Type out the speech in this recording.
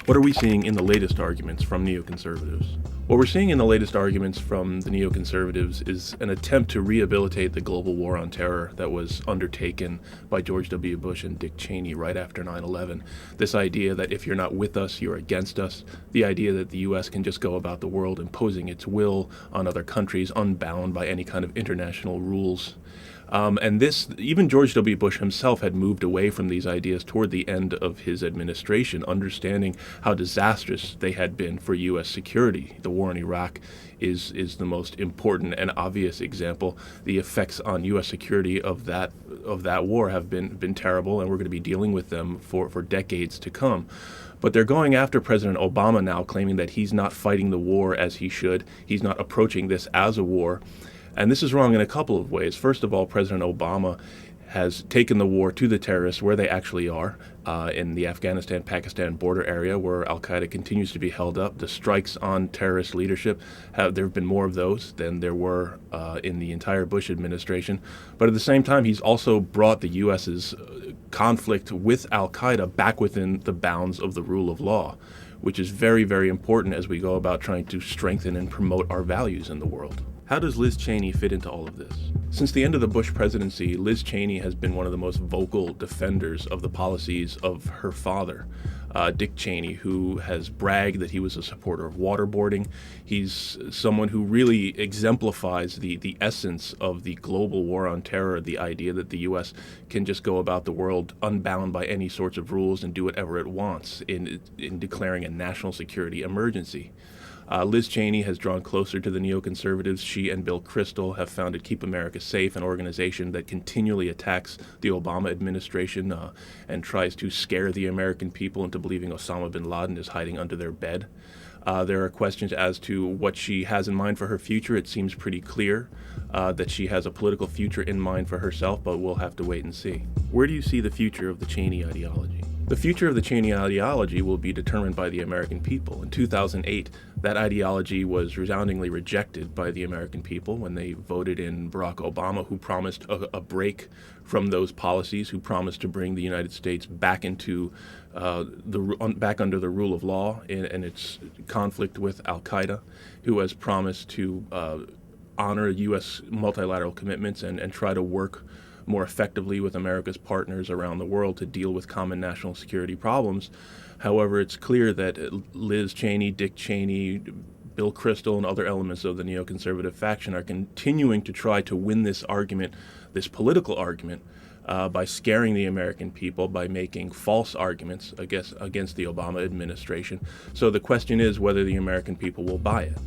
What are we seeing in the latest arguments from neoconservatives? What we're seeing in the latest arguments from the neoconservatives is an attempt to rehabilitate the global war on terror that was undertaken by George W. Bush and Dick Cheney right after 9/11. This idea that if you're not with us, you're against us. The idea that the U.S. can just go about the world imposing its will on other countries, unbound by any kind of international rules. And this, even George W. Bush himself had moved away from these ideas toward the end of his administration, understanding how disastrous they had been for U.S. security. The war in Iraq is the most important and obvious example. The effects on U.S. security of that war have been terrible, and we're going to be dealing with them for decades to come. But they're going after President Obama now, claiming that he's not fighting the war as he should. He's not approaching this as a war. And this is wrong in a couple of ways. First of all, President Obama has taken the war to the terrorists where they actually are, in the Afghanistan-Pakistan border area where al-Qaeda continues to be held up. The strikes on terrorist leadership, there have been more of those than there were in the entire Bush administration. But at the same time, he's also brought the U.S.'s conflict with al-Qaeda back within the bounds of the rule of law, which is very, very important as we go about trying to strengthen and promote our values in the world. How does Liz Cheney fit into all of this? Since the end of the Bush presidency, Liz Cheney has been one of the most vocal defenders of the policies of her father, Dick Cheney, who has bragged that he was a supporter of waterboarding. He's someone who really exemplifies the essence of the global war on terror, the idea that the U.S. can just go about the world unbound by any sorts of rules and do whatever it wants in declaring a national security emergency. Liz Cheney has drawn closer to the neoconservatives. She and Bill Kristol have founded Keep America Safe, an organization that continually attacks the Obama administration and tries to scare the American people into believing Osama bin Laden is hiding under their bed. There are questions as to what she has in mind for her future. It seems pretty clear that she has a political future in mind for herself, but we'll have to wait and see. Where do you see the future of the Cheney ideology? The future of the Cheney ideology will be determined by the American people. In 2008, that ideology was resoundingly rejected by the American people when they voted in Barack Obama, who promised a break from those policies, who promised to bring the United States back into back under the rule of law in its conflict with al-Qaeda, who has promised to honor U.S. multilateral commitments and try to work more effectively with America's partners around the world to deal with common national security problems. However, it's clear that Liz Cheney, Dick Cheney, Bill Kristol, and other elements of the neoconservative faction are continuing to try to win this argument, this political argument, by scaring the American people, by making false arguments against the Obama administration. So the question is whether the American people will buy it.